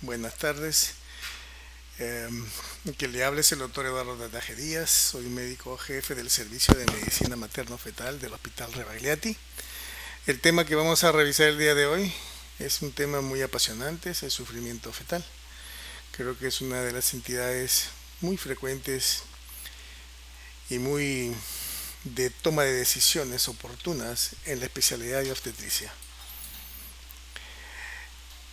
Buenas tardes. Eh, que le hable es el doctor Eduardo Tataje Díaz. Soy médico jefe del Servicio de Medicina Materno-Fetal del Hospital Rebagliati. El tema que vamos a revisar el día de hoy es un tema muy apasionante, es el sufrimiento fetal. Creo que es una de las entidades muy frecuentes y muy de toma de decisiones oportunas en la especialidad de obstetricia.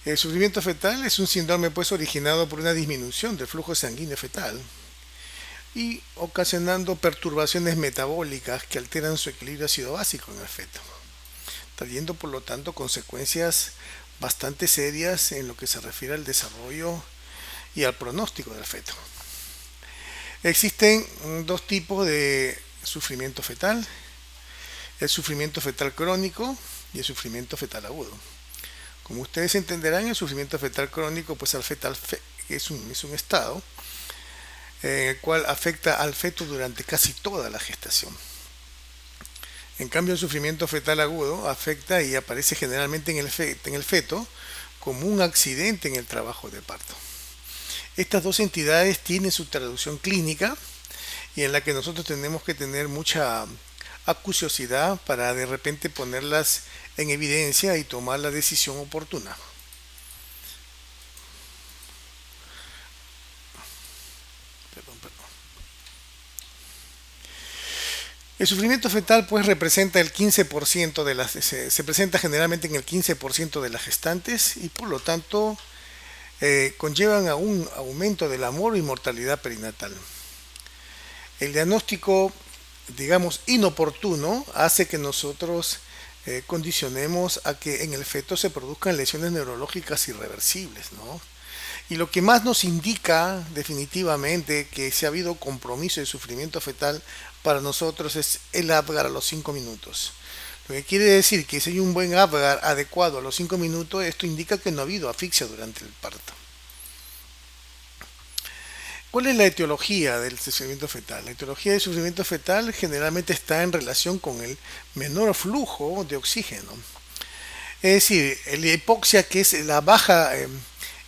El sufrimiento fetal es un síndrome originado por una disminución del flujo sanguíneo fetal y ocasionando perturbaciones metabólicas que alteran su equilibrio ácido básico en el feto, trayendo por lo tanto consecuencias bastante serias en lo que se refiere al desarrollo y al pronóstico del feto. Existen dos tipos de sufrimiento fetal: el sufrimiento fetal crónico y el sufrimiento fetal agudo. Como ustedes entenderán, el sufrimiento fetal crónico es un estado en el cual afecta al feto durante casi toda la gestación. En cambio, el sufrimiento fetal agudo afecta y aparece generalmente en el feto como un accidente en el trabajo de parto. Estas dos entidades tienen su traducción clínica y en la que nosotros tenemos que tener mucha acuciosidad para de repente ponerlas en evidencia y tomar la decisión oportuna. El sufrimiento fetal representa el 15% se presenta generalmente en el 15% de las gestantes y por lo tanto conllevan a un aumento del amor y mortalidad perinatal. El diagnóstico, digamos, inoportuno hace que nosotros condicionemos a que en el feto se produzcan lesiones neurológicas irreversibles, ¿no? Y lo que más nos indica definitivamente que si ha habido compromiso de sufrimiento fetal para nosotros es el Apgar a los 5 minutos. Lo que quiere decir que si hay un buen Apgar adecuado a los 5 minutos, esto indica que no ha habido asfixia durante el parto. ¿Cuál es la etiología del sufrimiento fetal? La etiología del sufrimiento fetal generalmente está en relación con el menor flujo de oxígeno. Es decir, la hipoxia, que es la baja,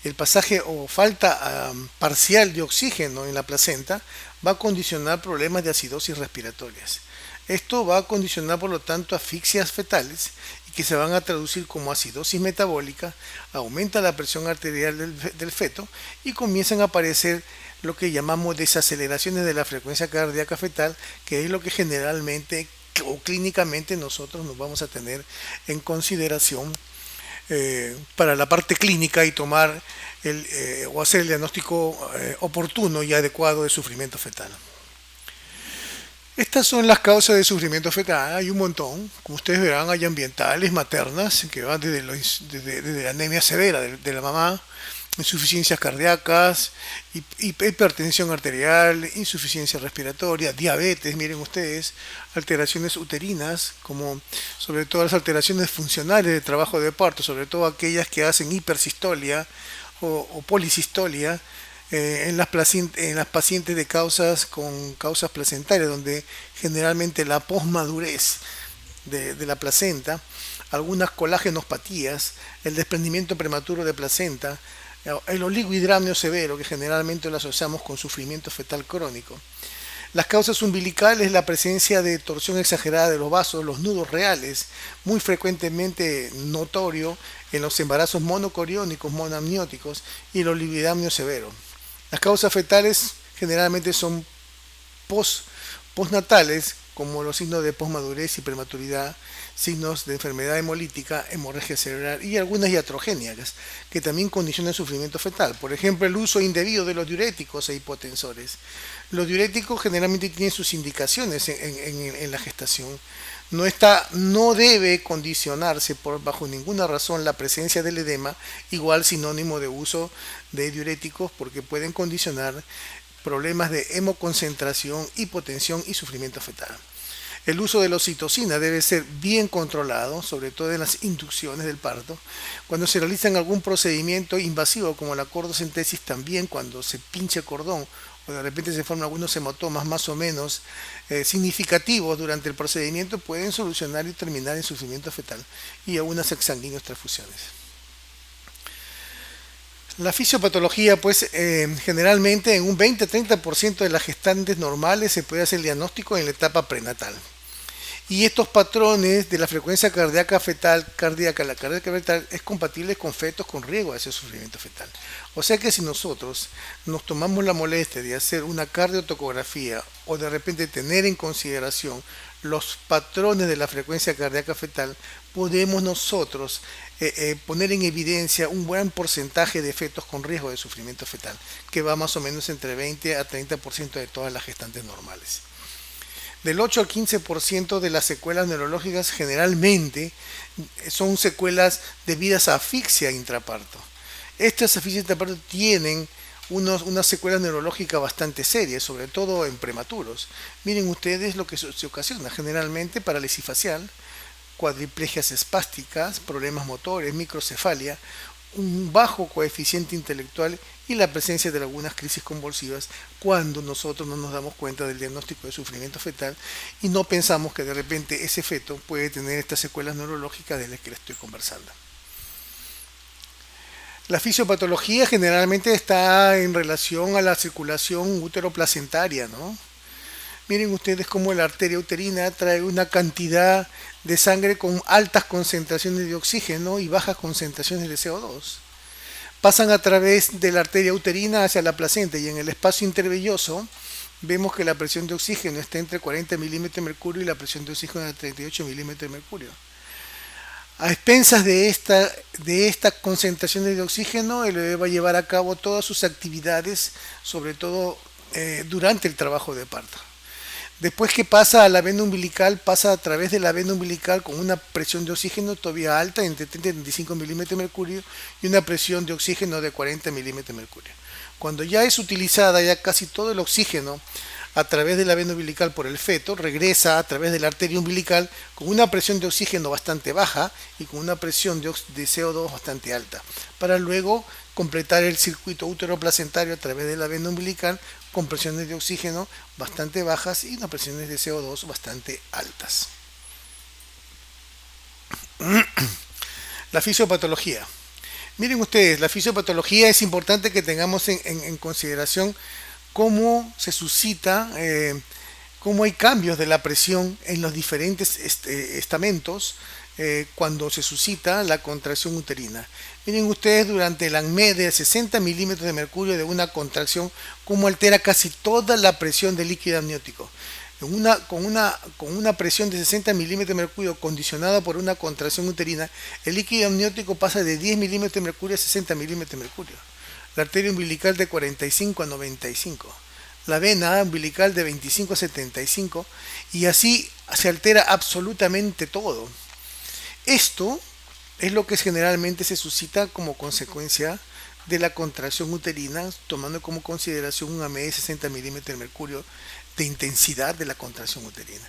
el pasaje o falta parcial de oxígeno en la placenta, va a condicionar problemas de acidosis respiratorias. Esto va a condicionar, por lo tanto, asfixias fetales y que se van a traducir como acidosis metabólica, aumenta la presión arterial del feto y comienzan a aparecer lo que llamamos desaceleraciones de la frecuencia cardíaca fetal, que es lo que generalmente o clínicamente nosotros nos vamos a tener en consideración para la parte clínica y tomar o hacer el diagnóstico oportuno y adecuado de sufrimiento fetal. Estas son las causas de sufrimiento fetal. Hay un montón, como ustedes verán, hay ambientales, maternas, que van desde la anemia severa de la mamá, insuficiencias cardíacas, hipertensión arterial, insuficiencia respiratoria, diabetes, miren ustedes, alteraciones uterinas, como sobre todo las alteraciones funcionales de trabajo de parto, sobre todo aquellas que hacen hipersistolia o polisistolia en las pacientes con causas placentarias, donde generalmente la posmadurez de la placenta, algunas colágenospatías, el desprendimiento prematuro de placenta, el oligohidramnio severo, que generalmente lo asociamos con sufrimiento fetal crónico. Las causas umbilicales, la presencia de torsión exagerada de los vasos, los nudos reales, muy frecuentemente notorio en los embarazos monocoriónicos, monoamnióticos y el oligohidramnio severo. Las causas fetales generalmente son postnatales, como los signos de posmadurez y prematuridad, signos de enfermedad hemolítica, hemorragia cerebral y algunas iatrogénicas que también condicionan el sufrimiento fetal. Por ejemplo, el uso indebido de los diuréticos e hipotensores. Los diuréticos generalmente tienen sus indicaciones en la gestación. No debe condicionarse bajo ninguna razón la presencia del edema, igual sinónimo de uso de diuréticos, porque pueden condicionar problemas de hemoconcentración, hipotensión y sufrimiento fetal. El uso de la oxitocina debe ser bien controlado, sobre todo en las inducciones del parto. Cuando se realiza algún procedimiento invasivo como la cordocentesis, también cuando se pincha el cordón o de repente se forman algunos hematomas más o menos significativos durante el procedimiento, pueden solucionar y terminar en sufrimiento fetal y algunas exsanguíneas transfusiones. La fisiopatología, pues, generalmente en un 20-30% de las gestantes normales se puede hacer el diagnóstico en la etapa prenatal. Y estos patrones de la frecuencia cardíaca fetal, la cardíaca fetal es compatible con fetos con riesgo de ese sufrimiento fetal. O sea que si nosotros nos tomamos la molestia de hacer una cardiotocografía o de repente tener en consideración los patrones de la frecuencia cardíaca fetal, podemos nosotros poner en evidencia un buen porcentaje de fetos con riesgo de sufrimiento fetal, que va más o menos entre 20 a 30% de todas las gestantes normales. Del 8 al 15% de las secuelas neurológicas generalmente son secuelas debidas a asfixia intraparto. Estas asfixias intraparto tienen unas secuelas neurológicas bastante serias, sobre todo en prematuros. Miren ustedes lo que se ocasiona, generalmente parálisis facial, cuadriplegias espásticas, problemas motores, microcefalia, un bajo coeficiente intelectual y la presencia de algunas crisis convulsivas cuando nosotros no nos damos cuenta del diagnóstico de sufrimiento fetal y no pensamos que de repente ese feto puede tener estas secuelas neurológicas de las que le estoy conversando. La fisiopatología generalmente está en relación a la circulación útero-placentaria, ¿no? Miren ustedes cómo la arteria uterina trae una cantidad de sangre con altas concentraciones de oxígeno y bajas concentraciones de CO2. Pasan a través de la arteria uterina hacia la placenta y en el espacio intervelloso vemos que la presión de oxígeno está entre 40 milímetros de mercurio y la presión de oxígeno de 38 milímetros de mercurio. A expensas de estas concentraciones de oxígeno, el bebé va a llevar a cabo todas sus actividades, sobre todo durante el trabajo de parto. Después que pasa a la vena umbilical, pasa a través de la vena umbilical con una presión de oxígeno todavía alta, entre 30 y 35 milímetros de mercurio, y una presión de oxígeno de 40 milímetros de mercurio. Cuando ya es utilizada ya casi todo el oxígeno a través de la vena umbilical por el feto, regresa a través de la arteria umbilical con una presión de oxígeno bastante baja y con una presión de CO2 bastante alta, para luego completar el circuito útero-placentario a través de la vena umbilical con presiones de oxígeno bastante bajas y unas presiones de CO2 bastante altas. La fisiopatología. Miren ustedes, la fisiopatología es importante que tengamos en consideración cómo se suscita, cómo hay cambios de la presión en los diferentes estamentos cuando se suscita la contracción uterina. Miren ustedes durante el ANME de 60 milímetros de mercurio de una contracción, cómo altera casi toda la presión del líquido amniótico. Con una presión de 60 milímetros de mercurio condicionada por una contracción uterina, el líquido amniótico pasa de 10 milímetros de mercurio a 60 milímetros de mercurio. La arteria umbilical de 45 a 95. La vena umbilical de 25 a 75. Y así se altera absolutamente todo. Esto es lo que generalmente se suscita como consecuencia de la contracción uterina, tomando como consideración un AME de 60 milímetros de mercurio de intensidad de la contracción uterina.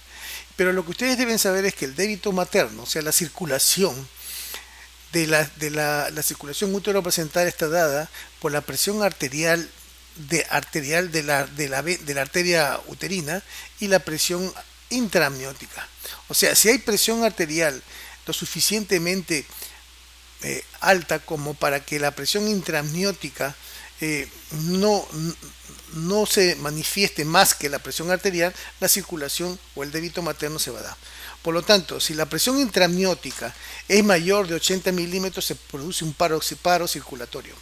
Pero lo que ustedes deben saber es que el débito materno, o sea, la circulación la circulación útero-placentaria está dada por la presión arterial de la arteria uterina y la presión intraamniótica. O sea, si hay presión arterial lo suficientemente alta como para que la presión intraamniótica no, no se manifieste más que la presión arterial, la circulación o el débito materno se va a dar. Por lo tanto, si la presión intraamniótica es mayor de 80 milímetros, se produce un paro circulatorio.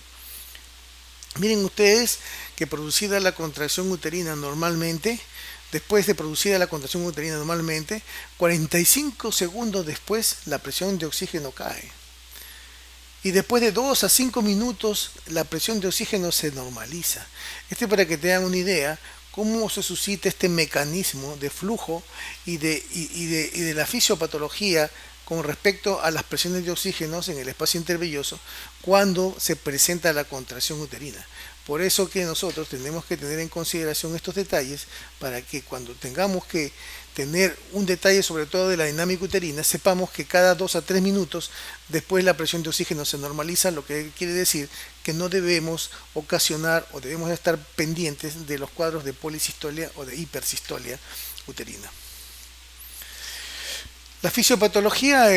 Miren ustedes que producida la contracción uterina normalmente, después de producida la contracción uterina normalmente, 45 segundos después la presión de oxígeno cae. Y después de 2 a 5 minutos la presión de oxígeno se normaliza. Para que tengan una idea cómo se suscita este mecanismo de flujo y de la fisiopatología con respecto a las presiones de oxígeno en el espacio intervelloso cuando se presenta la contracción uterina. Por eso que nosotros tenemos que tener en consideración estos detalles para que cuando tengamos que tener un detalle sobre todo de la dinámica uterina, sepamos que cada 2 a 3 minutos después la presión de oxígeno se normaliza, lo que quiere decir que no debemos ocasionar o debemos estar pendientes de los cuadros de policistolia o de hipersistolia uterina. La fisiopatología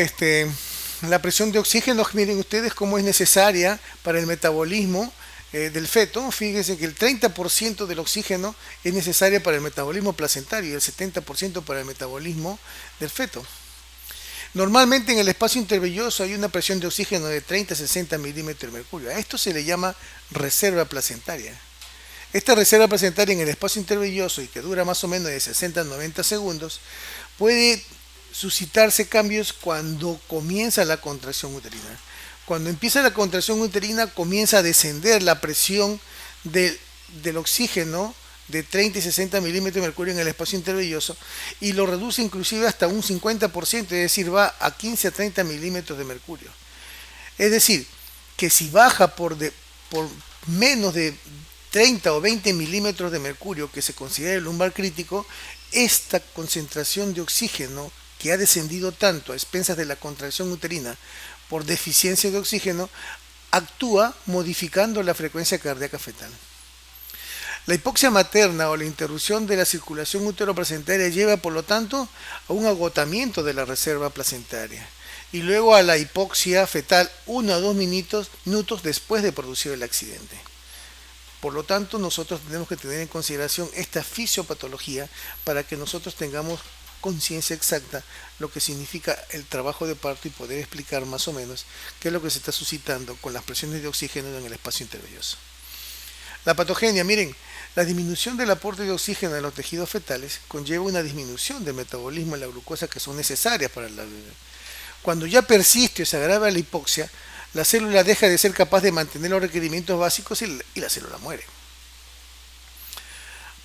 La presión de oxígeno, miren ustedes cómo es necesaria para el metabolismo del feto. Fíjense que el 30% del oxígeno es necesario para el metabolismo placentario y el 70% para el metabolismo del feto. Normalmente en el espacio intervelloso hay una presión de oxígeno de 30 a 60 milímetros de mercurio. A esto se le llama reserva placentaria. Esta reserva placentaria en el espacio intervelloso y que dura más o menos de 60 a 90 segundos puede suscitarse cambios cuando comienza la contracción uterina. Cuando empieza la contracción uterina comienza a descender la presión del, del oxígeno de 30 y 60 milímetros de mercurio en el espacio intervelloso y lo reduce inclusive hasta un 50%, es decir, va a 15 a 30 milímetros de mercurio. Es decir, que si baja por menos de 30 o 20 milímetros de mercurio, que se considera el lumbar crítico, esta concentración de oxígeno que ha descendido tanto a expensas de la contracción uterina por deficiencia de oxígeno, actúa modificando la frecuencia cardíaca fetal. La hipoxia materna o la interrupción de la circulación uteroplacentaria lleva, por lo tanto, a un agotamiento de la reserva placentaria y luego a la hipoxia fetal 1 a 2 minutos después de producir el accidente. Por lo tanto, nosotros tenemos que tener en consideración esta fisiopatología para que nosotros tengamos conciencia exacta lo que significa el trabajo de parto y poder explicar más o menos qué es lo que se está suscitando con las presiones de oxígeno en el espacio intervelloso. La patogenia, miren, la disminución del aporte de oxígeno en los tejidos fetales conlleva una disminución del metabolismo de la glucosa que son necesarias para la bebé. Cuando ya persiste o se agrava la hipoxia, la célula deja de ser capaz de mantener los requerimientos básicos y la célula muere.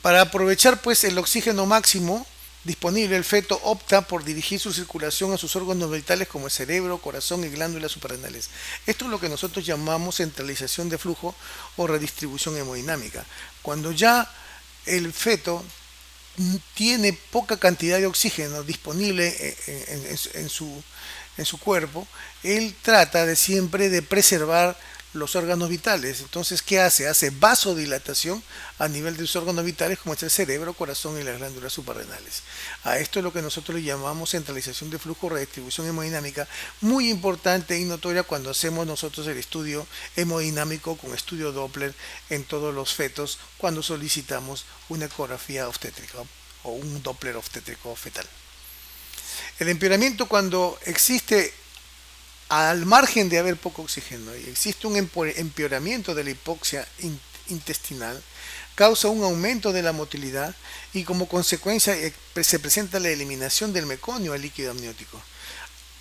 Para aprovechar pues el oxígeno máximo disponible, el feto opta por dirigir su circulación a sus órganos vitales como el cerebro, corazón y glándulas suprarrenales. Esto es lo que nosotros llamamos centralización de flujo o redistribución hemodinámica. Cuando ya el feto tiene poca cantidad de oxígeno disponible en su cuerpo, él trata de siempre de preservar los órganos vitales. Entonces, ¿qué hace? Hace vasodilatación a nivel de los órganos vitales como es el cerebro, corazón y las glándulas suprarrenales. A esto es lo que nosotros le llamamos centralización de flujo, redistribución hemodinámica, muy importante y notoria cuando hacemos nosotros el estudio hemodinámico con estudio Doppler en todos los fetos cuando solicitamos una ecografía obstétrica o un Doppler obstétrico fetal. El empeoramiento cuando existe al margen de haber poco oxígeno y existe un empeoramiento de la hipoxia intestinal, causa un aumento de la motilidad y como consecuencia se presenta la eliminación del meconio al líquido amniótico.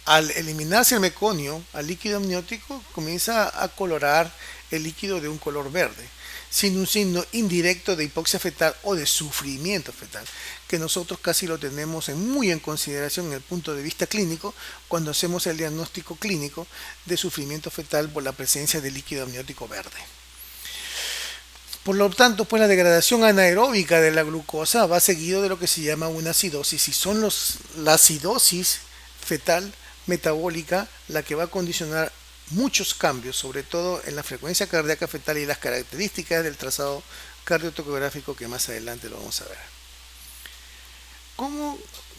Al eliminarse el meconio al líquido amniótico comienza a colorar el líquido de un color verde, sin un signo indirecto de hipoxia fetal o de sufrimiento fetal, que nosotros casi lo tenemos muy en consideración en el punto de vista clínico cuando hacemos el diagnóstico clínico de sufrimiento fetal por la presencia de líquido amniótico verde. Por lo tanto, pues la degradación anaeróbica de la glucosa va seguido de lo que se llama una acidosis y son la acidosis fetal metabólica la que va a condicionar muchos cambios, sobre todo en la frecuencia cardíaca fetal y las características del trazado cardiotocográfico que más adelante lo vamos a ver.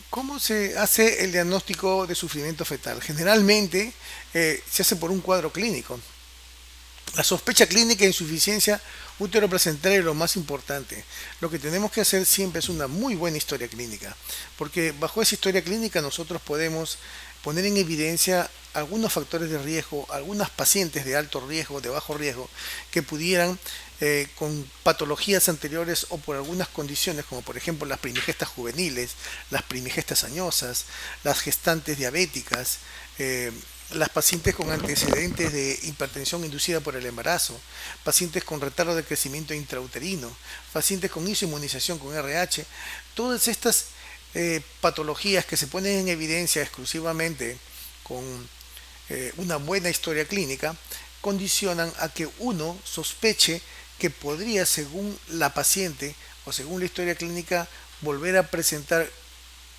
¿Cómo se hace el diagnóstico de sufrimiento fetal? Generalmente se hace por un cuadro clínico. La sospecha clínica de insuficiencia uteroplacentaria es lo más importante. Lo que tenemos que hacer siempre es una muy buena historia clínica, porque bajo esa historia clínica nosotros podemos poner en evidencia algunos factores de riesgo, algunas pacientes de alto riesgo, de bajo riesgo, que pudieran con patologías anteriores o por algunas condiciones, como por ejemplo las primigestas juveniles, las primigestas añosas, las gestantes diabéticas, las pacientes con antecedentes de hipertensión inducida por el embarazo, pacientes con retardo de crecimiento intrauterino, pacientes con inmunización con RH, todas estas patologías que se ponen en evidencia exclusivamente con una buena historia clínica condicionan a que uno sospeche que podría, según la paciente o según la historia clínica, volver a presentar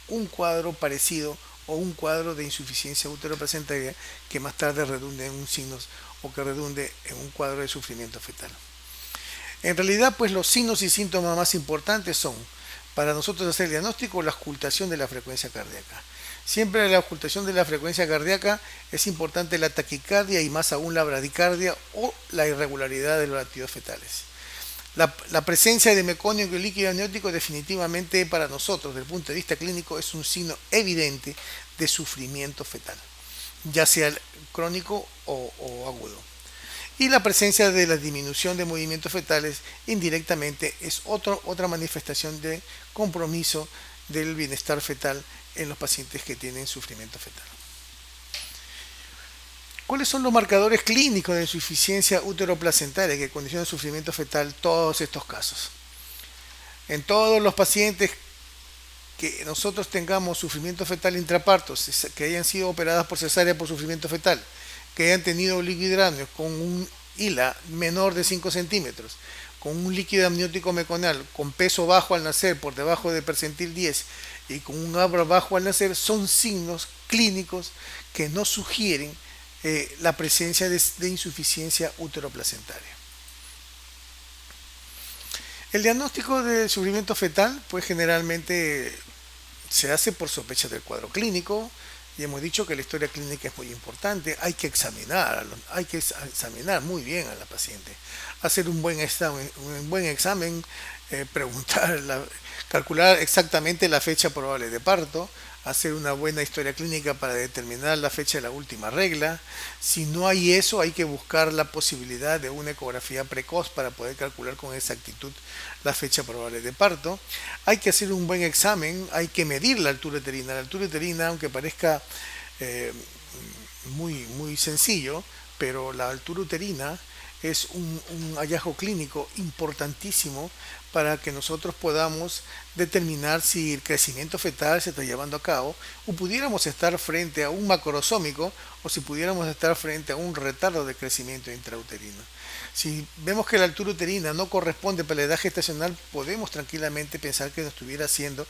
un cuadro parecido o un cuadro de insuficiencia uteroplacentaria que más tarde redunde en un signos o que redunde en un cuadro de sufrimiento fetal. En realidad, pues los signos y síntomas más importantes son para nosotros hacer el diagnóstico, la auscultación de la frecuencia cardíaca. Siempre en la auscultación de la frecuencia cardíaca es importante la taquicardia y más aún la bradicardia o la irregularidad de los latidos fetales. La presencia de meconio en el líquido amniótico definitivamente para nosotros, desde el punto de vista clínico, es un signo evidente de sufrimiento fetal, ya sea crónico o agudo. Y la presencia de la disminución de movimientos fetales indirectamente es otra manifestación de compromiso del bienestar fetal en los pacientes que tienen sufrimiento fetal. ¿Cuáles son los marcadores clínicos de insuficiencia uteroplacentaria que condicionan el sufrimiento fetal? Todos estos casos. En todos los pacientes que nosotros tengamos sufrimiento fetal intraparto, que hayan sido operadas por cesárea por sufrimiento fetal, que hayan tenido líquido hidráulico con un ILA menor de 5 centímetros, con un líquido amniótico meconal, con peso bajo al nacer, por debajo de percentil 10, y con un ABRA bajo al nacer, son signos clínicos que nos sugieren la presencia de insuficiencia uteroplacentaria. El diagnóstico del sufrimiento fetal, pues generalmente se hace por sospecha del cuadro clínico, y hemos dicho que la historia clínica es muy importante. Hay que examinar muy bien a la paciente, hacer un buen examen, calcular exactamente la fecha probable de parto, hacer una buena historia clínica para determinar la fecha de la última regla. Si no hay eso, hay que buscar la posibilidad de una ecografía precoz para poder calcular con exactitud la fecha probable de parto. Hay que hacer un buen examen, hay que medir la altura uterina. La altura uterina, aunque parezca muy sencillo, pero la altura uterina es un hallazgo clínico importantísimo para que nosotros podamos determinar si el crecimiento fetal se está llevando a cabo, o pudiéramos estar frente a un macrosómico, o si pudiéramos estar frente a un retardo de crecimiento intrauterino. Si vemos que la altura uterina no corresponde para la edad gestacional, podemos tranquilamente pensar que nos estuviera haciendo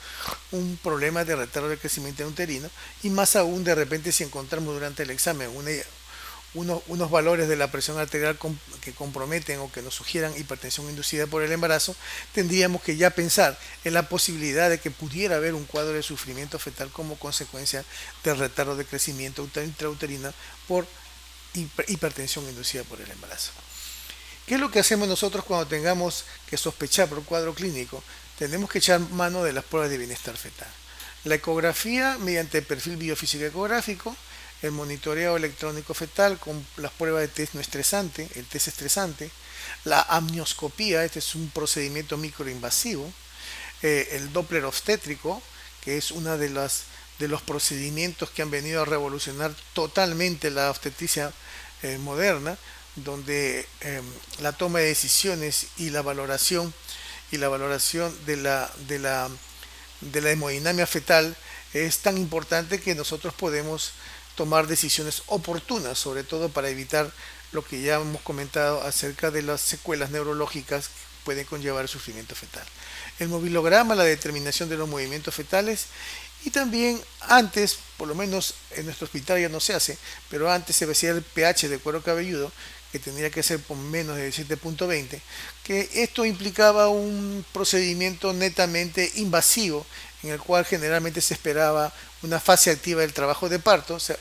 un problema de retardo de crecimiento uterino, y más aún de repente si encontramos durante el examen unos valores de la presión arterial que comprometen o que nos sugieran hipertensión inducida por el embarazo, tendríamos que ya pensar en la posibilidad de que pudiera haber un cuadro de sufrimiento fetal como consecuencia del retardo de crecimiento intrauterino por hipertensión inducida por el embarazo. ¿Qué es lo que hacemos nosotros cuando tengamos que sospechar por un cuadro clínico? Tenemos que echar mano de las pruebas de bienestar fetal. La ecografía mediante el perfil biofísico ecográfico, el monitoreo electrónico fetal con las pruebas de test no estresante, el test estresante, la amnioscopía, este es un procedimiento microinvasivo, el Doppler obstétrico, que es uno de los procedimientos que han venido a revolucionar totalmente la obstetricia moderna, donde la toma de decisiones y la valoración de la hemodinamia fetal es tan importante que nosotros podemos tomar decisiones oportunas, sobre todo para evitar lo que ya hemos comentado acerca de las secuelas neurológicas que pueden conllevar el sufrimiento fetal. El movilograma, la determinación de los movimientos fetales, y también antes, por lo menos en nuestro hospital ya no se hace, pero antes se hacía el pH de cuero cabelludo, que tendría que ser por menos de 17.20, que esto implicaba un procedimiento netamente invasivo, en el cual generalmente se esperaba una fase activa del trabajo de parto, se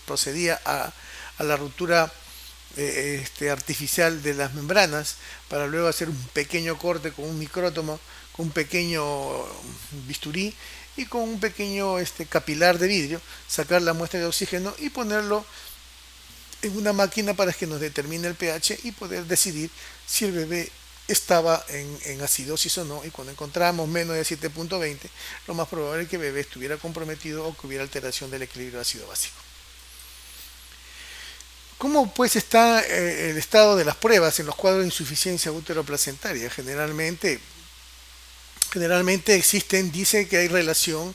procedía a la ruptura artificial de las membranas para luego hacer un pequeño corte con un micrótomo, con un pequeño bisturí y con un pequeño capilar de vidrio, sacar la muestra de oxígeno y ponerlo en una máquina para que nos determine el pH y poder decidir si el bebé estaba en acidosis o no, y cuando encontramos menos de 7.20, lo más probable es que el bebé estuviera comprometido o que hubiera alteración del equilibrio ácido básico. ¿Cómo pues está el estado de las pruebas en los cuadros de insuficiencia uteroplacentaria? Generalmente dice que hay relación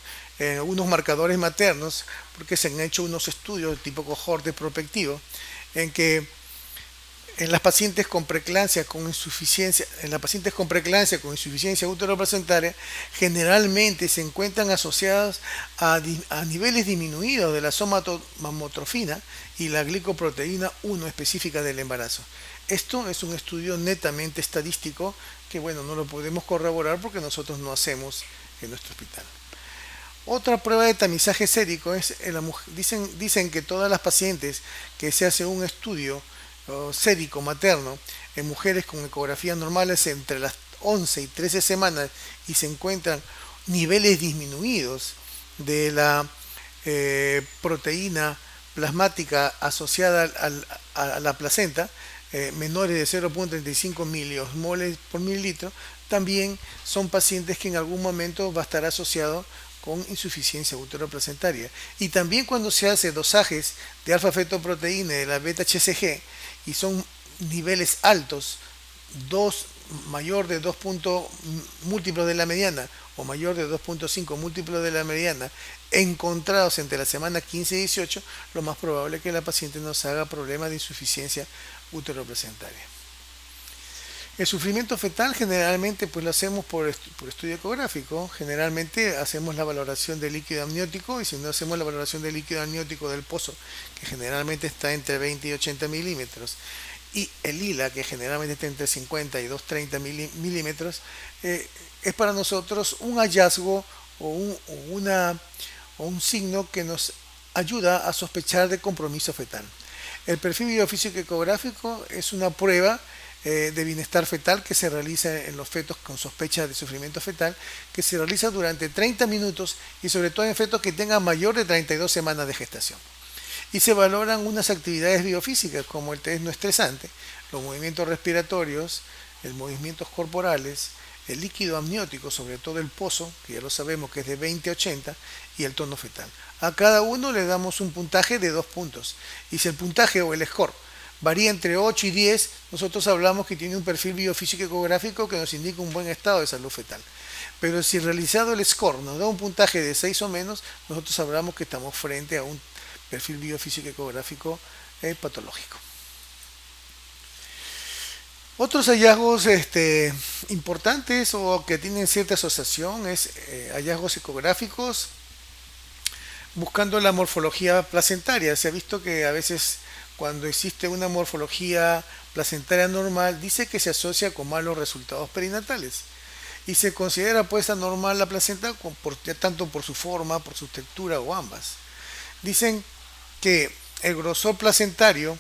unos marcadores maternos, porque se han hecho unos estudios de tipo cohorte prospectivo, en que en las pacientes con preeclampsia con insuficiencia uteroplacentaria generalmente se encuentran asociadas a niveles disminuidos de la somatomamotrofina y la glicoproteína 1 específica del embarazo. Esto es un estudio netamente estadístico que, bueno, no lo podemos corroborar porque nosotros no hacemos en nuestro hospital. Otra prueba de tamizaje sérico es en la mujer. Dicen que todas las pacientes que se hace un estudio sérico materno en mujeres con ecografías normales entre las 11 y 13 semanas y se encuentran niveles disminuidos de la proteína plasmática asociada a la placenta, menores de 0.35 miliosmoles por mililitro, también son pacientes que en algún momento va a estar asociado con insuficiencia uteroplacentaria. Y también cuando se hace dosajes de alfa-fetoproteína de la beta-HCG y son niveles altos, 2 mayor de 2 múltiplos de la mediana o mayor de 2.5 múltiplos de la mediana encontrados entre la semana 15 y 18, lo más probable es que la paciente nos haga problemas de insuficiencia uteroplacentaria. El sufrimiento fetal generalmente pues lo hacemos por estudio ecográfico. Generalmente hacemos la valoración del líquido amniótico, y si no hacemos la valoración del líquido amniótico del pozo, que generalmente está entre 20 y 80 milímetros, y el lila, que generalmente está entre 50 y 230 milímetros, es para nosotros un hallazgo o un signo que nos ayuda a sospechar de compromiso fetal. El perfil biofísico ecográfico es una prueba de bienestar fetal que se realiza en los fetos con sospecha de sufrimiento fetal, que se realiza durante 30 minutos y sobre todo en fetos que tengan mayor de 32 semanas de gestación. Y se valoran unas actividades biofísicas como el test no estresante, los movimientos respiratorios, los movimientos corporales, el líquido amniótico, sobre todo el pozo, que ya lo sabemos que es de 20 a 80, y el tono fetal. A cada uno le damos un puntaje de 2 puntos. Y si el puntaje o el score varía entre 8 y 10, nosotros hablamos que tiene un perfil biofísico ecográfico que nos indica un buen estado de salud fetal. Pero si realizado el score nos da un puntaje de 6 o menos, nosotros hablamos que estamos frente a un perfil biofísico ecográfico patológico. Otros hallazgos importantes o que tienen cierta asociación es hallazgos ecográficos buscando la morfología placentaria. Se ha visto que a veces cuando existe una morfología placentaria normal, dice que se asocia con malos resultados perinatales. Y se considera pues anormal la placenta tanto por su forma, por su textura o ambas. Dicen que el grosor placentario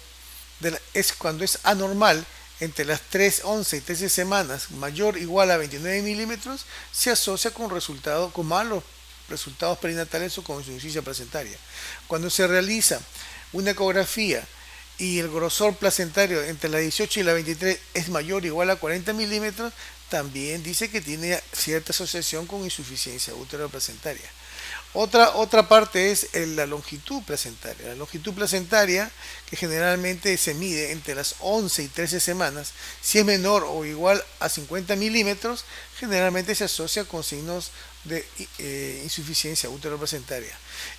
es cuando es anormal entre las 3, 11 y 13 semanas, mayor o igual a 29 milímetros, se asocia con malos resultados perinatales o con insuficiencia placentaria. Cuando se realiza una ecografía y el grosor placentario entre la 18 y la 23 es mayor o igual a 40 milímetros, también dice que tiene cierta asociación con insuficiencia uteroplacentaria. Otra parte es la longitud placentaria. La longitud placentaria, que generalmente se mide entre las 11 y 13 semanas, si es menor o igual a 50 milímetros, generalmente se asocia con signos de insuficiencia uteroplacentaria.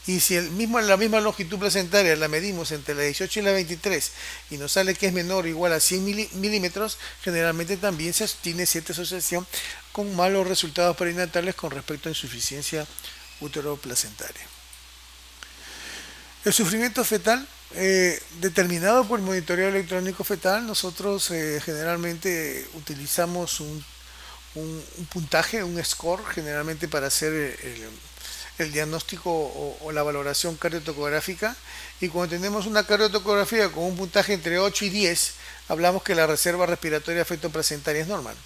Y si la misma longitud placentaria la medimos entre la 18 y la 23 y nos sale que es menor o igual a 100 milímetros, generalmente también se tiene cierta asociación con malos resultados perinatales con respecto a insuficiencia uteroplacentaria. El sufrimiento fetal, determinado por el monitoreo electrónico fetal, nosotros generalmente utilizamos un puntaje, un score, generalmente para hacer el diagnóstico o la valoración cardiotocográfica. Y cuando tenemos una cardiotocografía con un puntaje entre 8 y 10, hablamos que la reserva respiratoria fetoplacentaria es normal.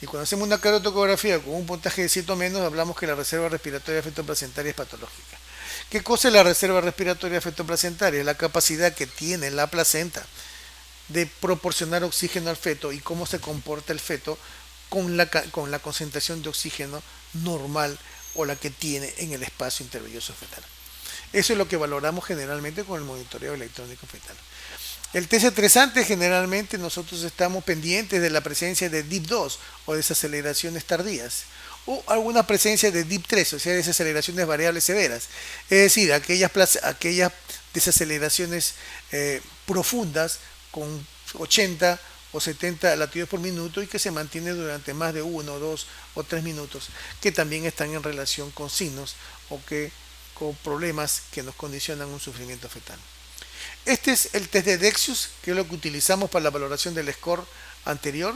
Y cuando hacemos una cardiotocografía con un puntaje de 7 o menos, hablamos que la reserva respiratoria fetoplacentaria es patológica. ¿Qué cosa es la reserva respiratoria fetoplacentaria? Es la capacidad que tiene la placenta de proporcionar oxígeno al feto y cómo se comporta el feto con la concentración de oxígeno normal o la que tiene en el espacio intervelloso fetal. Eso es lo que valoramos generalmente con el monitoreo electrónico fetal. El test estresante, generalmente nosotros estamos pendientes de la presencia de DIP2 o desaceleraciones tardías, o alguna presencia de DIP3, o sea, desaceleraciones variables severas, es decir, aquellas desaceleraciones profundas con 80 o 70 latidos por minuto y que se mantiene durante más de 1, 2 o 3 minutos, que también están en relación con signos o con problemas que nos condicionan un sufrimiento fetal. Este es el test de Dexius, que es lo que utilizamos para la valoración del score anterior.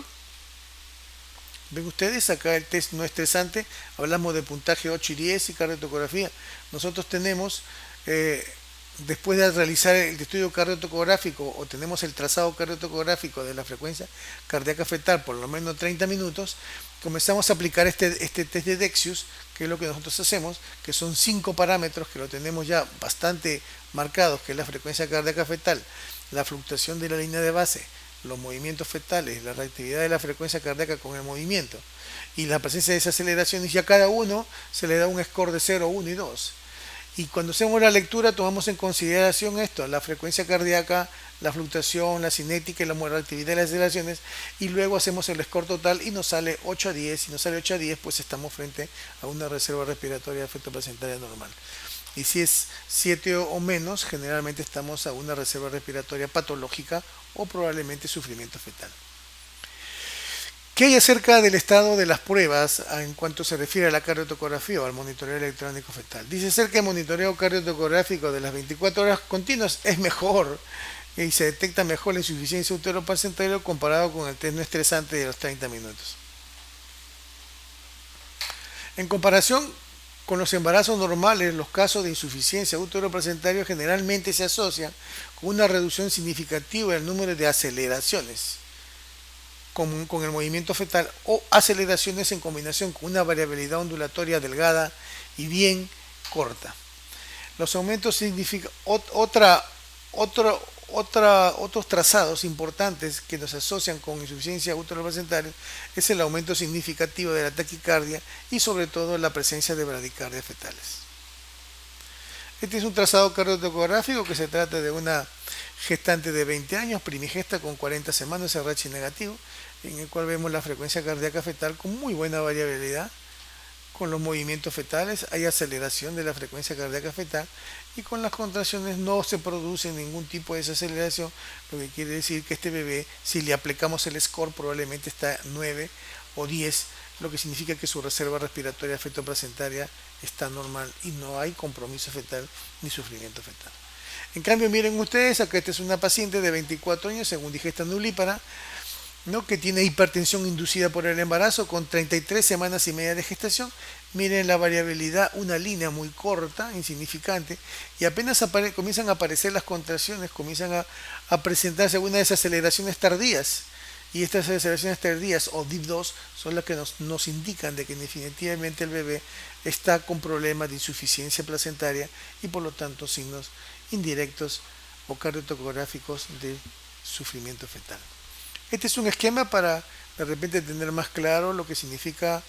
Ven ustedes, acá el test no estresante, hablamos de puntaje 8 y 10 y cardiotocografía. Nosotros tenemos, eh, después de realizar el estudio cardiotocográfico o tenemos el trazado cardiotocográfico de la frecuencia cardíaca fetal por lo menos 30 minutos, comenzamos a aplicar este test de Dexius, que es lo que nosotros hacemos, que son 5 parámetros que lo tenemos ya bastante marcados, que es la frecuencia cardíaca fetal, la fluctuación de la línea de base, los movimientos fetales, la reactividad de la frecuencia cardíaca con el movimiento y la presencia de desaceleraciones, y a cada uno se le da un score de 0, 1 y 2. Y cuando hacemos la lectura tomamos en consideración esto, la frecuencia cardíaca, la fluctuación, la cinética y la reactividad de las aceleraciones, y luego hacemos el score total y nos sale 8 a 10. Si nos sale 8 a 10, pues estamos frente a una reserva respiratoria de efecto placentaria normal. Y si es 7 o menos, generalmente estamos a una reserva respiratoria patológica o probablemente sufrimiento fetal. ¿Qué hay acerca del estado de las pruebas en cuanto se refiere a la cardiotocografía o al monitoreo electrónico fetal? Dice ser que el monitoreo cardiotocográfico de las 24 horas continuas es mejor y se detecta mejor la insuficiencia uteroplacentaria comparado con el test no estresante de los 30 minutos. En comparación con los embarazos normales, los casos de insuficiencia uteroplacentaria generalmente se asocian con una reducción significativa del número de aceleraciones con el movimiento fetal o aceleraciones en combinación con una variabilidad ondulatoria delgada y bien corta. Los aumentos significan otros trazados importantes que nos asocian con insuficiencia uteroplacentaria es el aumento significativo de la taquicardia y sobre todo la presencia de bradicardias fetales. Este es un trazado cardiotocográfico que se trata de una gestante de 20 años, primigesta con 40 semanas, RH negativo, en el cual vemos la frecuencia cardíaca fetal con muy buena variabilidad, con los movimientos fetales, hay aceleración de la frecuencia cardíaca fetal y con las contracciones no se produce ningún tipo de desaceleración, lo que quiere decir que este bebé, si le aplicamos el score, probablemente está 9 o 10, lo que significa que su reserva respiratoria efectoplacentaria está normal y no hay compromiso fetal ni sufrimiento fetal. En cambio, miren ustedes, acá esta es una paciente de 24 años, según digesta nulípara, ¿no?, que tiene hipertensión inducida por el embarazo con 33 semanas y media de gestación. Miren la variabilidad, una línea muy corta, insignificante, y apenas comienzan a aparecer las contracciones, comienzan a presentarse algunas desaceleraciones tardías. Y estas aceleraciones tardías o DIP2 son las que nos indican de que definitivamente el bebé está con problemas de insuficiencia placentaria y por lo tanto signos indirectos o cardiotocográficos de sufrimiento fetal. Este es un esquema para de repente tener más claro lo que significa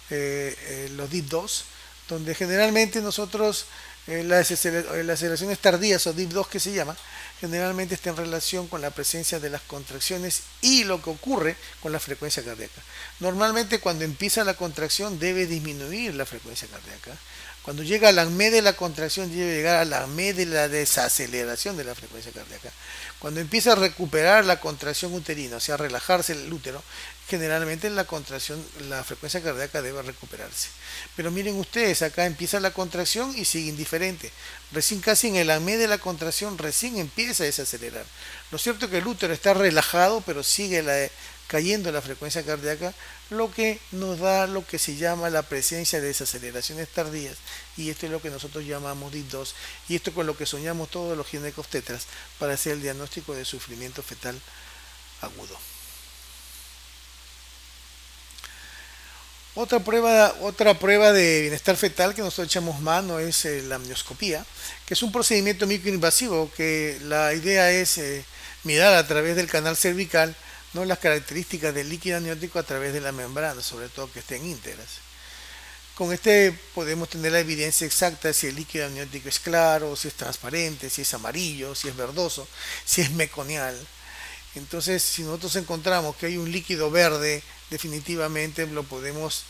los DIP2, donde generalmente nosotros las aceleraciones tardías o DIP2 que se llama, generalmente está en relación con la presencia de las contracciones y lo que ocurre con la frecuencia cardíaca. Normalmente cuando empieza la contracción debe disminuir la frecuencia cardíaca. Cuando llega a la ANME de la contracción debe llegar a la ANME de la desaceleración de la frecuencia cardíaca. Cuando empieza a recuperar la contracción uterina, o sea, a relajarse el útero, generalmente la contracción, la frecuencia cardíaca debe recuperarse. Pero miren ustedes, acá empieza la contracción y sigue indiferente. Recién casi en el ANME de la contracción recién empieza a desacelerar. Lo cierto es que el útero está relajado, pero sigue cayendo la frecuencia cardíaca, lo que nos da lo que se llama la presencia de desaceleraciones tardías, y esto es lo que nosotros llamamos DIP2, y esto es con lo que soñamos todos los ginecobstetras para hacer el diagnóstico de sufrimiento fetal agudo. Otra prueba de bienestar fetal que nosotros echamos mano es la amnioscopía, que es un procedimiento microinvasivo que la idea es mirar a través del canal cervical, ¿no?, las características del líquido amniótico a través de la membrana, sobre todo que estén íntegras. Con este podemos tener la evidencia exacta si el líquido amniótico es claro, si es transparente, si es amarillo, si es verdoso, si es meconial. Entonces, si nosotros encontramos que hay un líquido verde, definitivamente lo podemos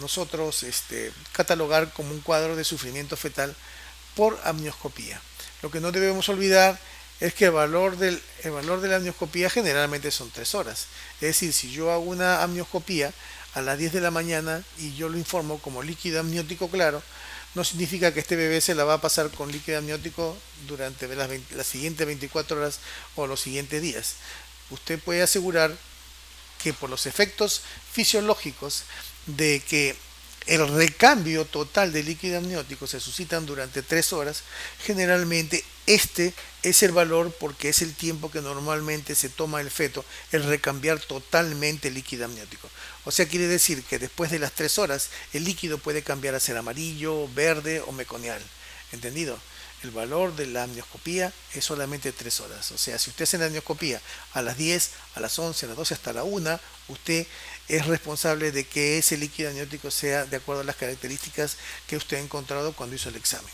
nosotros catalogar como un cuadro de sufrimiento fetal por amnioscopía. Lo que no debemos olvidar es que el valor de la amnioscopía generalmente son 3 horas. Es decir, si yo hago una amnioscopía a las 10 de la mañana y yo lo informo como líquido amniótico claro, no significa que este bebé se la va a pasar con líquido amniótico durante las siguientes 24 horas o los siguientes días. Usted puede asegurar que por los efectos fisiológicos de que el recambio total de líquido amniótico se suscitan durante 3 horas, generalmente este es el valor porque es el tiempo que normalmente se toma el feto el recambiar totalmente el líquido amniótico. O sea, quiere decir que después de las 3 horas el líquido puede cambiar a ser amarillo, verde o meconial. ¿Entendido? El valor de la amnioscopía es solamente 3 horas. O sea, si usted hace la amnioscopía a las 10, a las 11, a las 12, hasta la 1, usted es responsable de que ese líquido amniótico sea de acuerdo a las características que usted ha encontrado cuando hizo el examen.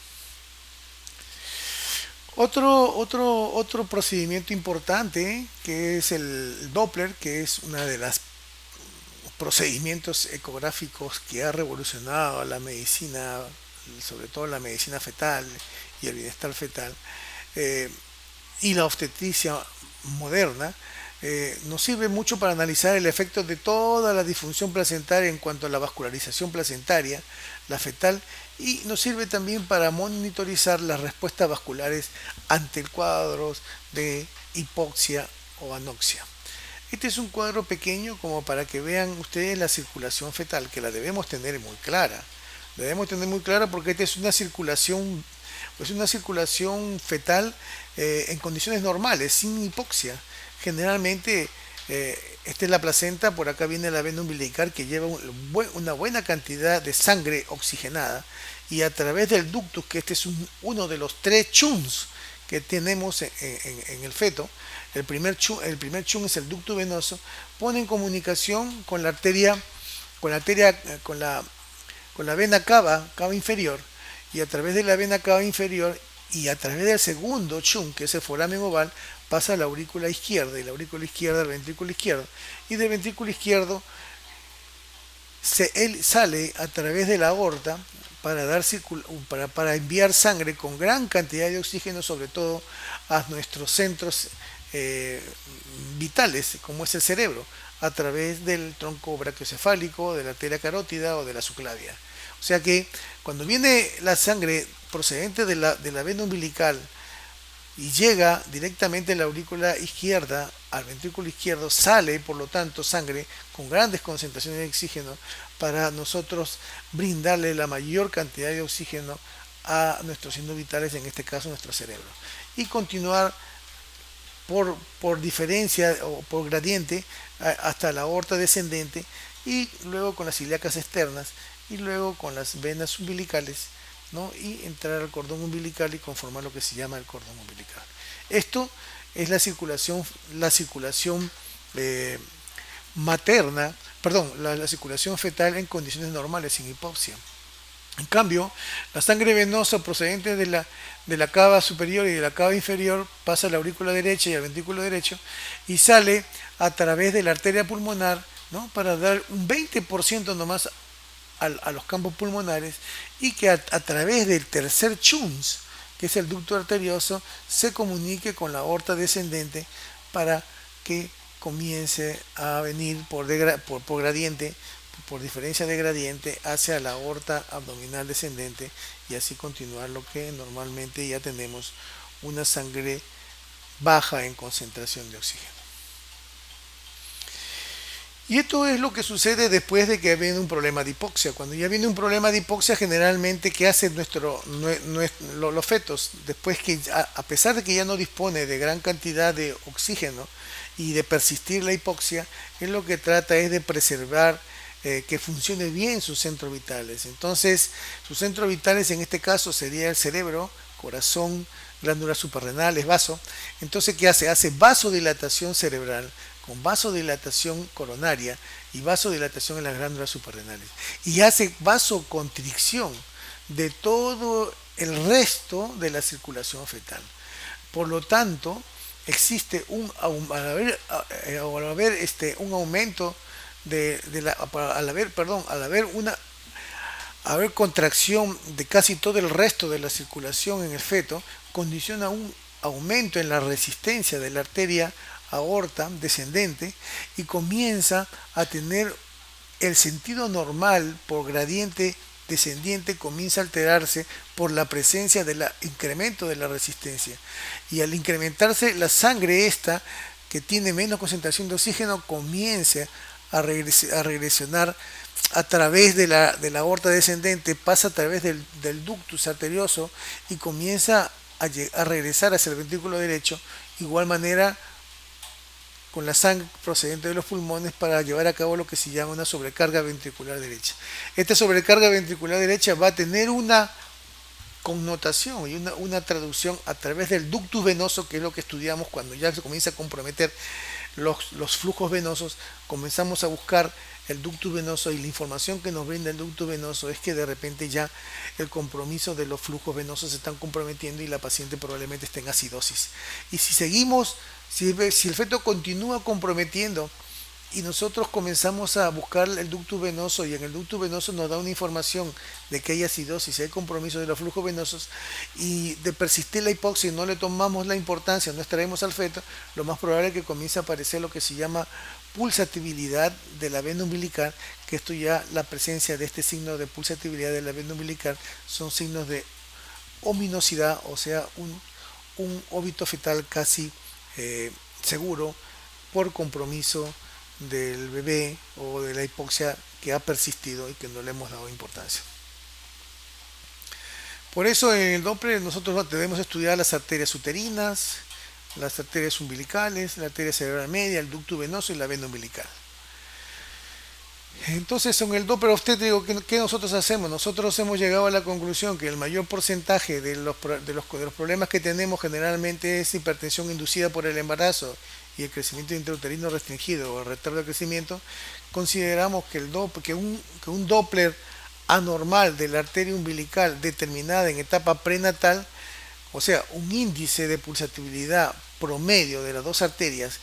Otro procedimiento importante que es el Doppler, que es una de las procedimientos ecográficos que ha revolucionado la medicina, sobre todo la medicina fetal y el bienestar fetal, eh, y la obstetricia moderna, nos sirve mucho para analizar el efecto de toda la disfunción placentaria en cuanto a la vascularización placentaria, la fetal, y nos sirve también para monitorizar las respuestas vasculares ante cuadros de hipoxia o anoxia. Este es un cuadro pequeño como para que vean ustedes la circulación fetal, que la debemos tener muy clara. La debemos tener muy clara porque esta es una circulación, pues una circulación fetal en condiciones normales, sin hipoxia. Generalmente esta es la placenta, por acá viene la vena umbilical que lleva una buena cantidad de sangre oxigenada y a través del ductus, que este es uno de los 3 chuns que tenemos en el feto, el primer chun es el ducto venoso, pone en comunicación con la arteria, con la vena cava inferior, y a través de la vena cava inferior y a través del segundo chun, que es el foramen oval, pasa a la aurícula izquierda, y la aurícula izquierda al ventrículo izquierdo, y del ventrículo izquierdo él sale a través de la aorta para enviar sangre con gran cantidad de oxígeno, sobre todo a nuestros centros eh, vitales, como es el cerebro, a través del tronco brachiocefálico, de la arteria carótida o de la subclavia. O sea que cuando viene la sangre procedente de la vena umbilical y llega directamente a la aurícula izquierda, al ventrículo izquierdo, sale por lo tanto sangre con grandes concentraciones de oxígeno para nosotros brindarle la mayor cantidad de oxígeno a nuestros signos vitales, en este caso nuestro cerebro. Y continuar por diferencia o por gradiente hasta la aorta descendente y luego con las ilíacas externas y luego con las venas umbilicales, ¿no? Y entrar al cordón umbilical y conformar lo que se llama el cordón umbilical. Esto es la circulación materna, perdón, la circulación fetal en condiciones normales, sin hipoxia. En cambio, la sangre venosa procedente de la cava superior y de la cava inferior pasa a la aurícula derecha y al ventrículo derecho y sale a través de la arteria pulmonar, ¿no? Para dar un 20% nomás a los campos pulmonares, y que a través del tercer chuns, que es el ducto arterioso, se comunique con la aorta descendente para que comience a venir por gradiente, por diferencia de gradiente, hacia la aorta abdominal descendente, y así continuar lo que normalmente ya tenemos una sangre baja en concentración de oxígeno. Y esto es lo que sucede después de que viene un problema de hipoxia. Cuando ya viene un problema de hipoxia, generalmente, ¿qué hacen los fetos? Después que, a pesar de que ya no dispone de gran cantidad de oxígeno y de persistir la hipoxia, él lo que trata es de preservar que funcione bien sus centros vitales. Entonces, sus centros vitales en este caso sería el cerebro, corazón, glándulas suprarrenales, vaso. Entonces, ¿qué hace? Hace vasodilatación cerebral con vasodilatación coronaria y vasodilatación en las glándulas suprarrenales. Y hace vasoconstricción de todo el resto de la circulación fetal. Por lo tanto, existe al haber un aumento al haber contracción de casi todo el resto de la circulación en el feto, condiciona un aumento en la resistencia de la arteria aorta descendente y comienza a tener el sentido normal por gradiente descendiente comienza a alterarse por la presencia del incremento de la resistencia. Y al incrementarse la sangre esta, que tiene menos concentración de oxígeno, comienza a regresionar a través de la aorta descendente, pasa a través del ductus arterioso y comienza a regresar hacia el ventrículo derecho, igual manera con la sangre procedente de los pulmones para llevar a cabo lo que se llama una sobrecarga ventricular derecha. Esta sobrecarga ventricular derecha va a tener una connotación y una traducción a través del ductus venoso, que es lo que estudiamos cuando ya se comienza a comprometer los flujos venosos. Comenzamos a buscar el ductus venoso y la información que nos brinda el ductus venoso es que de repente ya el compromiso de los flujos venosos se están comprometiendo y la paciente probablemente esté en acidosis. Y si seguimos, si el feto continúa comprometiendo y nosotros comenzamos a buscar el ductus venoso y en el ductus venoso nos da una información de que hay acidosis, hay compromiso de los flujos venosos y de persistir la hipoxia y no le tomamos la importancia, no extraemos al feto, lo más probable es que comience a aparecer lo que se llama pulsatibilidad de la vena umbilical, que esto ya, la presencia de este signo de pulsatibilidad de la vena umbilical son signos de ominosidad, o sea, un óbito fetal casi seguro por compromiso del bebé o de la hipoxia que ha persistido y que no le hemos dado importancia. Por eso en el Doppler nosotros debemos estudiar las arterias uterinas, las arterias umbilicales, la arteria cerebral media, el ducto venoso y la vena umbilical. Entonces en el Doppler obstétrico, ¿qué nosotros hacemos? Nosotros hemos llegado a la conclusión que el mayor porcentaje de los problemas que tenemos generalmente es hipertensión inducida por el embarazo y el crecimiento intrauterino restringido o el retardo de crecimiento. Consideramos que un Doppler anormal de la arteria umbilical determinada en etapa prenatal, o sea, un índice de pulsatibilidad promedio de las dos arterias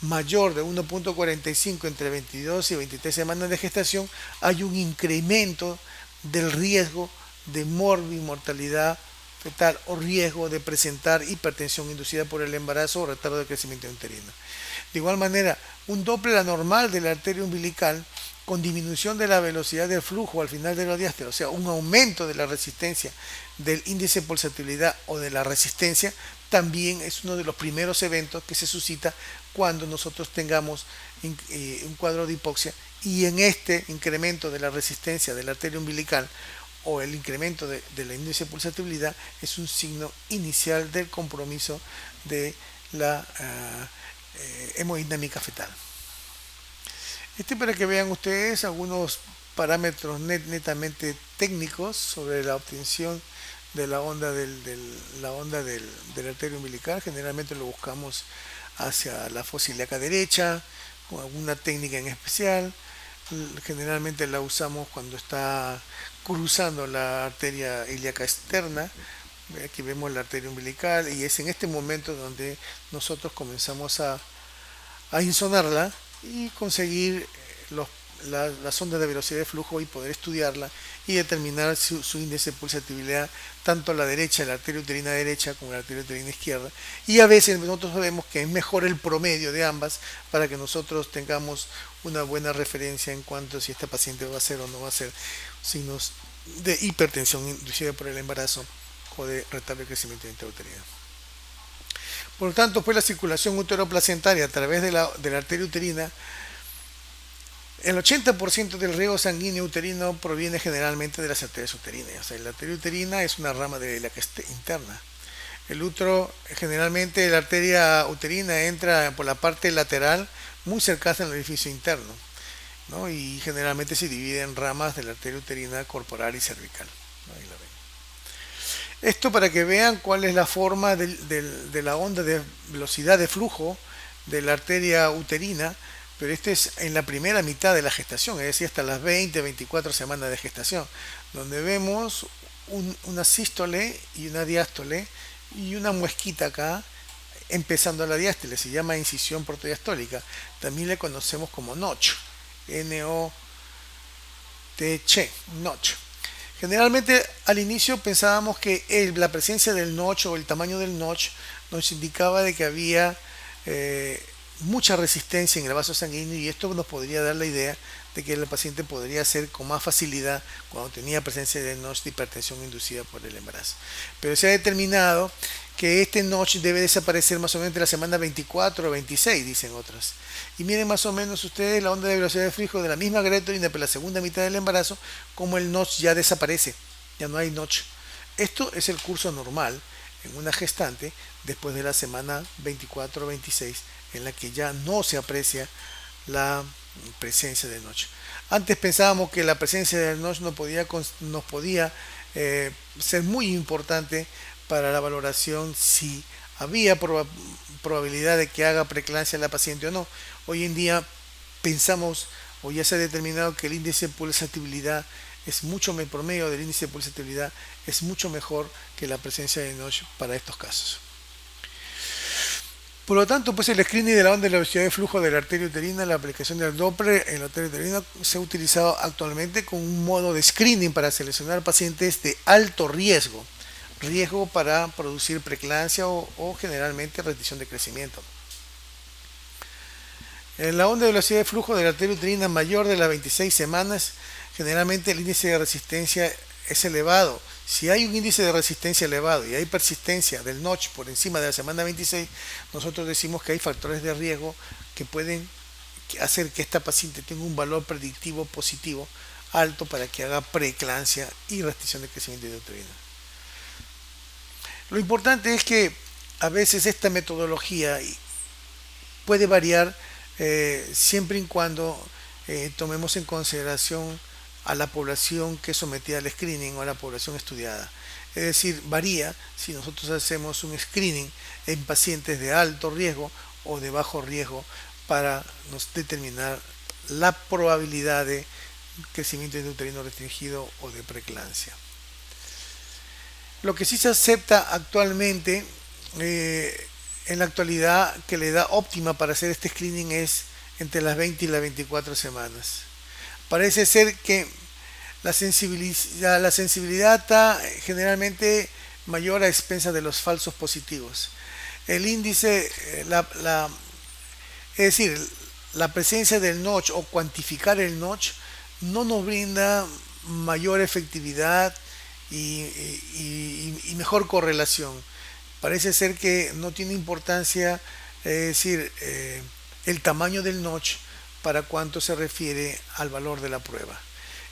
mayor de 1.45 entre 22 y 23 semanas de gestación, hay un incremento del riesgo de mortalidad fetal o riesgo de presentar hipertensión inducida por el embarazo o retardo de crecimiento uterino. De igual manera, un Doppler anormal de la arteria umbilical con disminución de la velocidad del flujo al final de la diástole, o sea, un aumento de la resistencia del índice de pulsatibilidad o de la resistencia, también es uno de los primeros eventos que se suscita cuando nosotros tengamos un cuadro de hipoxia, y en este incremento de la resistencia de la arteria umbilical o el incremento de la índice de pulsatibilidad es un signo inicial del compromiso de la hemodinámica fetal. Para que vean ustedes algunos parámetros netamente técnicos sobre la obtención de la onda de la arteria umbilical. Generalmente lo buscamos hacia la fosa ilíaca derecha, con alguna técnica en especial. Generalmente la usamos cuando está cruzando la arteria ilíaca externa. Aquí vemos la arteria umbilical y es en este momento donde nosotros comenzamos a insonarla y conseguir las ondas de velocidad de flujo y poder estudiarla y determinar su índice de pulsatibilidad, tanto a la derecha, la arteria uterina derecha, como la arteria uterina izquierda. Y a veces nosotros sabemos que es mejor el promedio de ambas para que nosotros tengamos una buena referencia en cuanto a si esta paciente va a ser o no va a ser signos de hipertensión inducida por el embarazo o de retardo de crecimiento intrauterino. Por lo tanto, pues la circulación uteroplacentaria a través de la arteria uterina, el 80% del riego sanguíneo uterino proviene generalmente de las arterias uterinas. O sea, la arteria uterina es una rama de la interna. El útero, generalmente la arteria uterina entra por la parte lateral muy cercana al orificio interno, ¿no? Y generalmente se divide en ramas de la arteria uterina corporal y cervical, ¿no? Ahí la ven. Esto para que vean cuál es la forma de la onda de velocidad de flujo de la arteria uterina, pero este es en la primera mitad de la gestación, es decir, hasta las 20-24 semanas de gestación, donde vemos una sístole y una diástole y una muesquita acá empezando la diástole, se llama incisión protodiastólica, también le conocemos como notch, N-O-T-Ch, notch. Generalmente al inicio pensábamos que la presencia del notch o el tamaño del notch nos indicaba de que había mucha resistencia en el vaso sanguíneo y esto nos podría dar la idea de que el paciente podría ser con más facilidad cuando tenía presencia de NOsh de hipertensión inducida por el embarazo. Pero se ha determinado que este NOsh debe desaparecer más o menos entre la semana 24 o 26, dicen otras. Y miren más o menos ustedes la onda de velocidad de flujo de la misma greatorina por la segunda mitad del embarazo, como el NOsh ya desaparece, ya no hay NOsh. Esto es el curso normal en una gestante después de la semana 24 o 26, en la que ya no se aprecia la presencia de NOsh. Antes pensábamos que la presencia del NOsh nos podía ser muy importante para la valoración si había probabilidad de que haga preeclampsia la paciente o no. Hoy en día pensamos o ya se ha determinado que el índice de pulsatibilidad es mucho mejor, promedio del índice de pulsatibilidad es mucho mejor que la presencia de NOsh para estos casos. Por lo tanto, pues el screening de la onda de la velocidad de flujo de la arteria uterina, la aplicación del Doppler en la arteria uterina se ha utilizado actualmente como un modo de screening para seleccionar pacientes de alto riesgo para producir preeclampsia o generalmente restricción de crecimiento. En la onda de velocidad de flujo de la arteria uterina mayor de las 26 semanas, generalmente el índice de resistencia es elevado. Si hay un índice de resistencia elevado y hay persistencia del NOsh por encima de la semana 26, nosotros decimos que hay factores de riesgo que pueden hacer que esta paciente tenga un valor predictivo positivo alto para que haga preeclampsia y restricción de crecimiento intrauterino. Lo importante es que a veces esta metodología puede variar siempre y cuando tomemos en consideración a la población que es sometida al screening o a la población estudiada. Es decir, varía si nosotros hacemos un screening en pacientes de alto riesgo o de bajo riesgo para determinar la probabilidad de crecimiento intrauterino restringido o de preeclampsia. Lo que sí se acepta actualmente, en la actualidad, que la edad óptima para hacer este screening es entre las 20 y las 24 semanas. Parece ser que la sensibilidad está generalmente mayor a expensas de los falsos positivos. El índice, es decir, la presencia del NOsh o cuantificar el NOsh no nos brinda mayor efectividad y mejor correlación. Parece ser que no tiene importancia, es decir, el tamaño del NOsh para cuánto se refiere al valor de la prueba.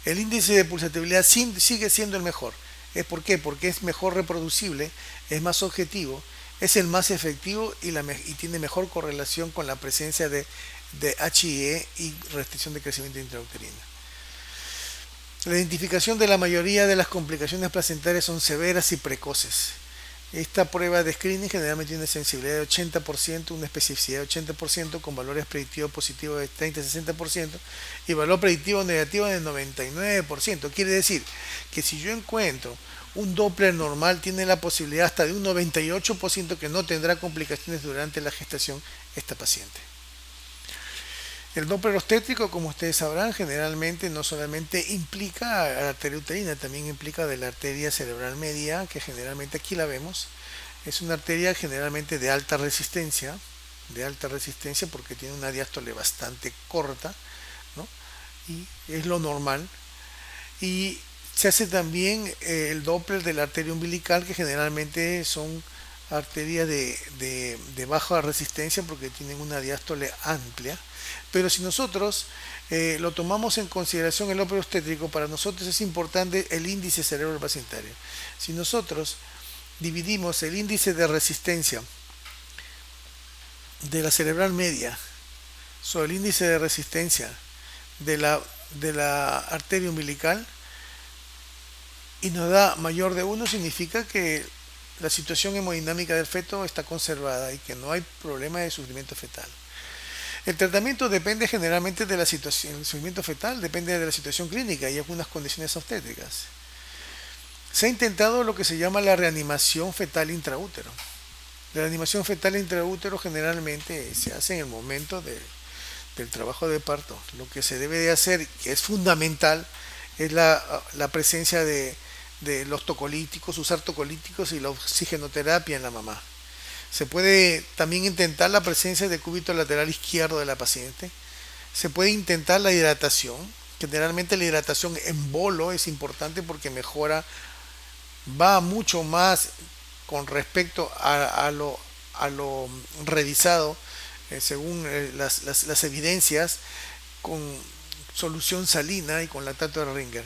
El índice de pulsatibilidad sigue siendo el mejor. ¿Por qué? Porque es mejor reproducible, es más objetivo, es el más efectivo y tiene mejor correlación con la presencia de HIE y restricción de crecimiento intrauterino. La identificación de la mayoría de las complicaciones placentarias son severas y precoces. Esta prueba de screening generalmente tiene una sensibilidad de 80%, una especificidad de 80%, con valores predictivos positivos de 30-60% y valor predictivo negativo de 99%. Quiere decir que si yo encuentro un Doppler normal, tiene la posibilidad hasta de un 98% que no tendrá complicaciones durante la gestación esta paciente. El Doppler obstétrico, como ustedes sabrán, generalmente no solamente implica a la arteria uterina, también implica de la arteria cerebral media, que generalmente aquí la vemos. Es una arteria generalmente de alta resistencia porque tiene una diástole bastante corta, ¿no? Y es lo normal. Y se hace también el Doppler de la arteria umbilical, que generalmente son arterias de baja resistencia porque tienen una diástole amplia. Pero si nosotros lo tomamos en consideración el Doppler obstétrico, para nosotros es importante el índice cerebral placentario. Si nosotros dividimos el índice de resistencia de la cerebral media sobre el índice de resistencia de la arteria umbilical y nos da mayor de 1, significa que la situación hemodinámica del feto está conservada y que no hay problema de sufrimiento fetal. El tratamiento depende generalmente de la situación, el sufrimiento fetal depende de la situación clínica y algunas condiciones obstétricas. Se ha intentado lo que se llama la reanimación fetal intraútero. La reanimación fetal intraútero generalmente se hace en el momento del trabajo de parto. Lo que se debe de hacer, que es fundamental, es la presencia de los tocolíticos, usar tocolíticos y la oxigenoterapia en la mamá. Se puede también intentar la presencia de cúbito lateral izquierdo de la paciente. Se puede intentar la hidratación. Generalmente la hidratación en bolo es importante porque mejora, va mucho más con respecto a lo revisado, según las evidencias, con solución salina y con lactato de Ringer.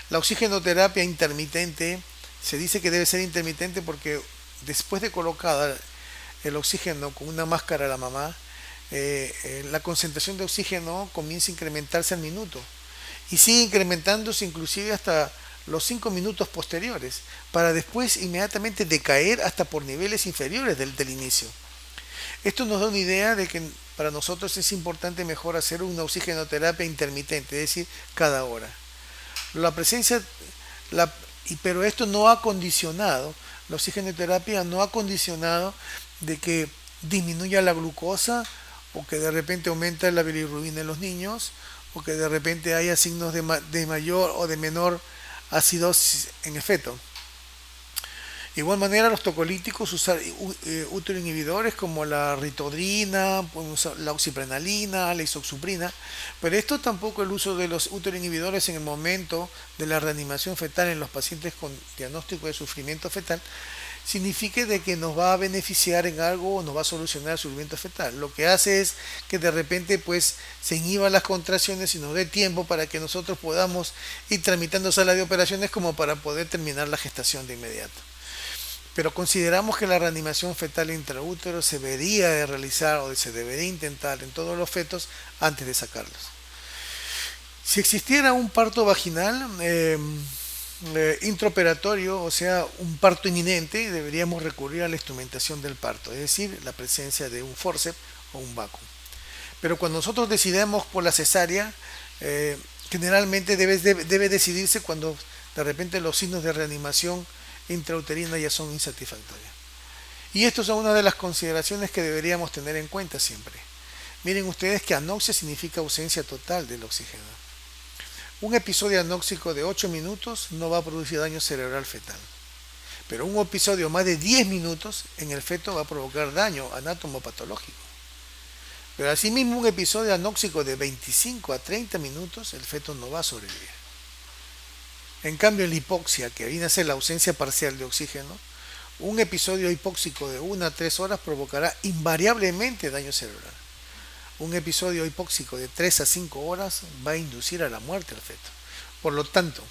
La oxigenoterapia intermitente se dice que debe ser intermitente porque después de colocada el oxígeno con una máscara a la mamá, la concentración de oxígeno comienza a incrementarse al minuto y sigue incrementándose inclusive hasta los 5 minutos posteriores, para después inmediatamente decaer hasta por niveles inferiores del inicio. Esto nos da una idea de que para nosotros es importante mejor hacer una oxigenoterapia intermitente, es decir, cada hora. La presencia, la, pero esto no ha condicionado, la oxigenoterapia no ha condicionado de que disminuya la glucosa o que de repente aumenta la bilirrubina en los niños o que de repente haya signos de mayor o de menor acidosis en el feto. De igual manera, los tocolíticos, usar útero inhibidores como la ritodrina, la oxiprenalina, la isoxuprina, pero esto tampoco el uso de los útero inhibidores en el momento de la reanimación fetal en los pacientes con diagnóstico de sufrimiento fetal signifique de que nos va a beneficiar en algo o nos va a solucionar el sufrimiento fetal. Lo que hace es que de repente pues se inhiban las contracciones y nos dé tiempo para que nosotros podamos ir tramitando sala de operaciones como para poder terminar la gestación de inmediato. Pero consideramos que la reanimación fetal intraútero se debería de realizar o se debería intentar en todos los fetos antes de sacarlos. Si existiera un parto vaginal intraoperatorio, o sea, un parto inminente, deberíamos recurrir a la instrumentación del parto, es decir, la presencia de un forceps o un vacuum. Pero cuando nosotros decidimos por la cesárea, generalmente debe decidirse cuando de repente los signos de reanimación intrauterina ya son insatisfactorios. Y esto es una de las consideraciones que deberíamos tener en cuenta siempre. Miren ustedes que anoxia significa ausencia total del oxígeno. Un episodio anóxico de 8 minutos no va a producir daño cerebral fetal. Pero un episodio más de 10 minutos en el feto va a provocar daño anatomopatológico. Pero asimismo un episodio anóxico de 25 a 30 minutos el feto no va a sobrevivir. En cambio, en la hipoxia, que viene a ser la ausencia parcial de oxígeno, un episodio hipóxico de 1 a 3 horas provocará invariablemente daño cerebral. Un episodio hipóxico de 3 a 5 horas va a inducir a la muerte al feto. Por lo tanto,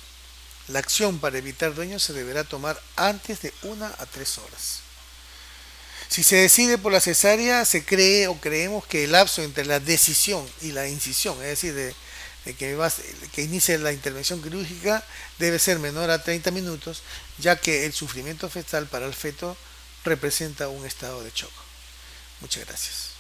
la acción para evitar daño se deberá tomar antes de 1 a 3 horas. Si se decide por la cesárea, se cree o creemos que el lapso entre la decisión y la incisión, es decir, de que inicie la intervención quirúrgica, debe ser menor a 30 minutos, ya que el sufrimiento fetal para el feto representa un estado de shock. Muchas gracias.